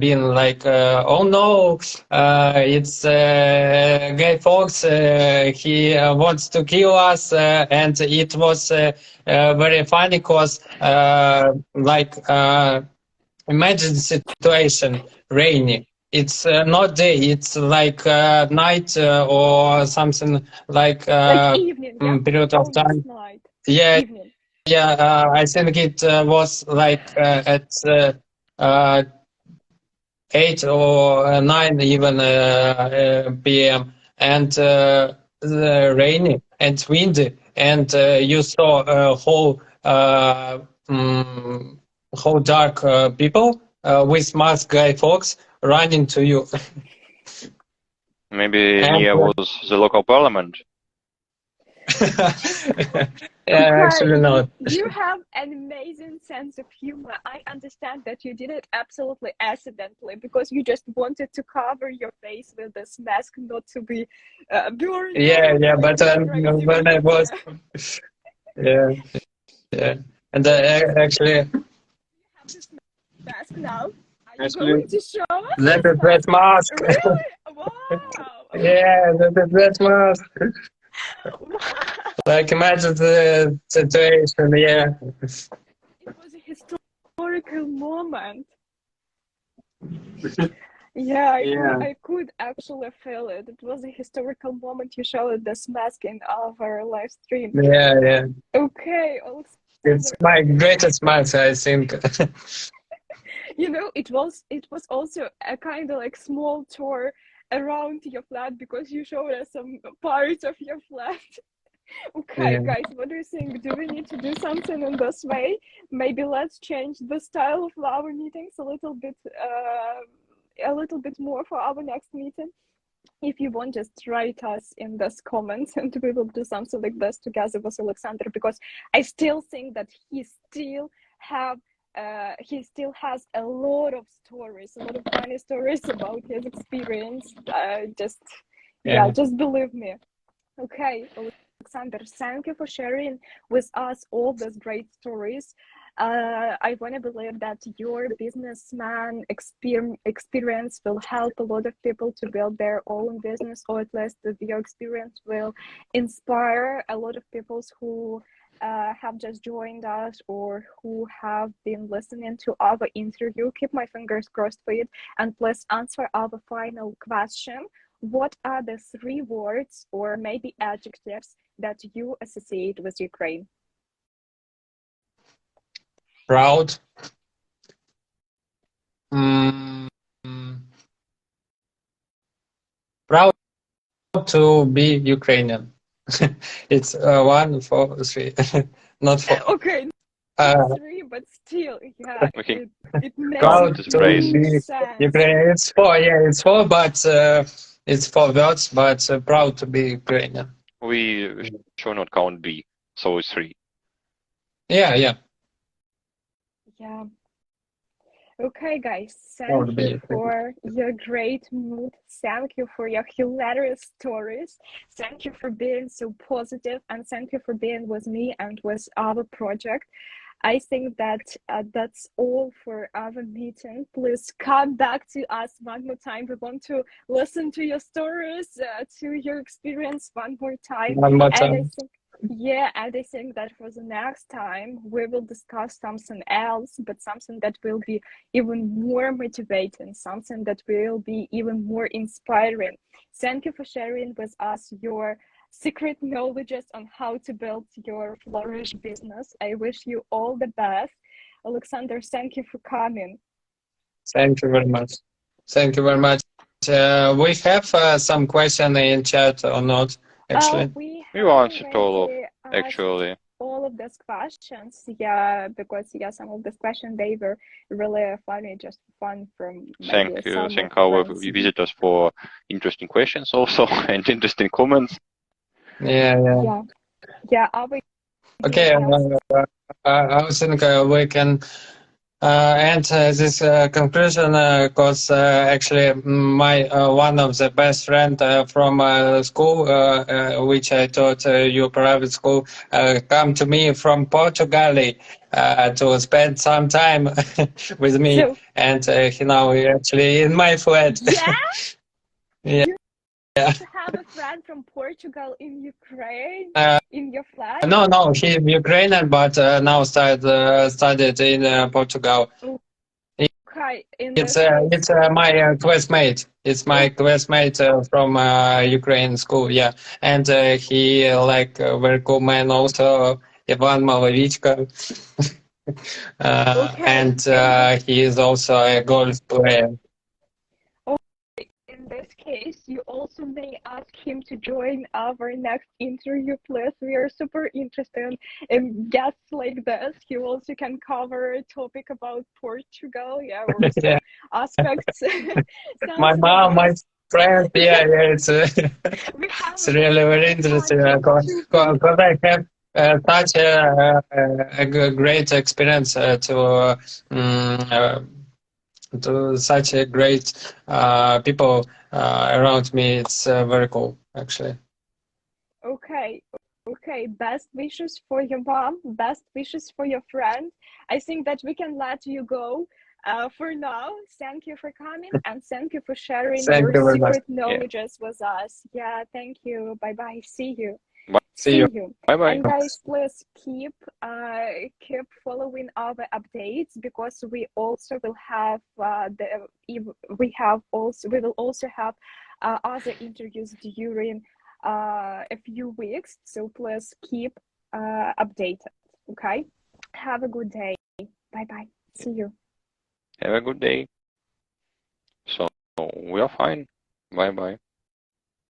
Speaker 3: been like, oh no, it's Guy Fawkes, he wants to kill us, and it was very funny because like imagine situation, rainy. It's not day, it's like night or something like
Speaker 1: evening, yeah?
Speaker 3: Period of time.
Speaker 1: Night.
Speaker 3: Yeah,
Speaker 1: evening.
Speaker 3: Yeah. I think it was like at 8 or 9 even p.m. and rainy and windy, and you saw a whole dark people with mask Guy Fawkes running to you.
Speaker 2: Maybe near was the local parliament.
Speaker 3: Actually not.
Speaker 1: You have an amazing sense of humor. I understand that you did it absolutely accidentally because you just wanted to cover your face with this mask, not to be burned.
Speaker 3: Yeah, but when I was, yeah, and actually,
Speaker 1: you have this mask now. Are you going to show us?
Speaker 3: That is that mask.
Speaker 1: Really? Wow.
Speaker 3: Yeah, that is that mask. Like imagine the situation, yeah.
Speaker 1: It was a historical moment. Yeah,
Speaker 3: Yeah,
Speaker 1: I could actually feel it. It was a historical moment. You showed this mask in our live stream.
Speaker 3: yeah, yeah.
Speaker 1: Okay,
Speaker 3: It's
Speaker 1: Oleksandr,
Speaker 3: my greatest match, I think.
Speaker 1: it was also a kind of like small tour around your flat because you showed us some parts of your flat. Okay,
Speaker 3: Yeah.
Speaker 1: guys, what do you think? Do we need to do something in this way? Maybe let's change the style of our meetings a little bit more for our next meeting. If you want, just write us in this comments, and we will do something like this together with Oleksandr, because I still think that have he still has a lot of stories, a lot of funny stories about his experience.
Speaker 3: Yeah.
Speaker 1: Just believe me. Okay, Oleksandr, thank you for sharing with us all these great stories. I want to believe that your businessman experience will help a lot of people to build their own business, or at least that your experience will inspire a lot of people who have just joined us or who have been listening to our interview. Keep my fingers crossed for it, and please answer our final question. What are the 3 words or maybe adjectives that you associate with Ukraine?
Speaker 3: Proud. Mm, proud to be Ukrainian. It's 1, 4, 3, not 4.
Speaker 1: Okay,
Speaker 3: Uh,
Speaker 1: not 3, but still, yeah,
Speaker 2: Okay,
Speaker 1: it makes a
Speaker 3: Proud
Speaker 2: count this
Speaker 3: to
Speaker 2: phrase.
Speaker 3: be
Speaker 1: huge sense.
Speaker 3: Ukrainian. It's 4, yeah, it's 4, but it's 4 words, but proud to be Ukrainian.
Speaker 2: We should not count B, so it's 3.
Speaker 3: Yeah, yeah.
Speaker 1: Yeah. Okay, guys,
Speaker 3: Proud
Speaker 1: thank
Speaker 3: to be
Speaker 1: you
Speaker 3: Ukrainian.
Speaker 1: for your great mood. Thank you for your hilarious stories. Thank you for being so positive, and thank you for being with me and with our project. I think that that's all for our meeting. Please come back to us one more time. We want to listen to your stories, to your experience one more time.
Speaker 3: One more
Speaker 1: And I
Speaker 3: time.
Speaker 1: think, and I think that for the next time we will discuss something else, but something that will be even more motivating, something that will be even more inspiring. Thank you for sharing with us your secret knowledges on how to build your flourish business. I wish you all the best. Oleksandr, thank you for coming.
Speaker 3: Thank you very much. Thank you very much. We have some question in chat or not, actually.
Speaker 1: We
Speaker 2: You
Speaker 1: have
Speaker 2: answered all of,
Speaker 1: already asked
Speaker 2: actually.
Speaker 1: all of these questions. Yeah, because some of these questions they were really funny, just fun from maybe some
Speaker 2: Thank our
Speaker 1: friends.
Speaker 2: visitors for interesting questions also and interesting comments.
Speaker 3: Yeah.
Speaker 1: Yeah. Our
Speaker 3: Okay,
Speaker 1: guests.
Speaker 3: I think we can end this conclusion because actually my one of the best friend from school, which I taught you private school, come to me from Portugal to spend some time with me,
Speaker 1: So
Speaker 3: and he now actually in my flat.
Speaker 1: yeah,
Speaker 3: Yeah.
Speaker 1: you
Speaker 3: Yeah.
Speaker 1: have a friend from Portugal in Ukraine in your flat.
Speaker 3: No, he's Ukrainian, but now studied in Portugal.
Speaker 1: Okay, in
Speaker 3: It's
Speaker 1: this case,
Speaker 3: my classmate. It's my classmate from Ukraine school. Yeah, and he like very cool man also. Ivan Malavichka,
Speaker 1: okay,
Speaker 3: and he is also a golf player.
Speaker 1: in this case, you also may ask him to join our next interview, please. We are super interested in guests like this. He also can cover a topic about Portugal, or
Speaker 3: Yeah,
Speaker 1: some aspects,
Speaker 3: my
Speaker 1: something like
Speaker 3: mom, my
Speaker 1: this.
Speaker 3: friend. Yeah, yeah. It's
Speaker 1: We have
Speaker 3: it's really very
Speaker 1: a
Speaker 3: interesting
Speaker 1: bunch of
Speaker 3: because
Speaker 1: stupid.
Speaker 3: I have such a great experience to such a great people around me. It's very cool, actually.
Speaker 1: Okay, best wishes for your mom, best wishes for your friend. I think that we can let you go for now. Thank you for coming, and thank you for sharing
Speaker 3: Thank
Speaker 1: your
Speaker 3: you very much.
Speaker 1: secret
Speaker 2: Yeah.
Speaker 1: knowledges with us. Yeah, thank you. Bye bye. See you.
Speaker 3: See you.
Speaker 2: Bye bye.
Speaker 1: And guys, please keep following our updates, because we also will have we will also have other interviews during a few weeks. So please keep updated. Okay. Have a good day. Bye bye. See you.
Speaker 2: Have a good day. So we are fine. Bye bye.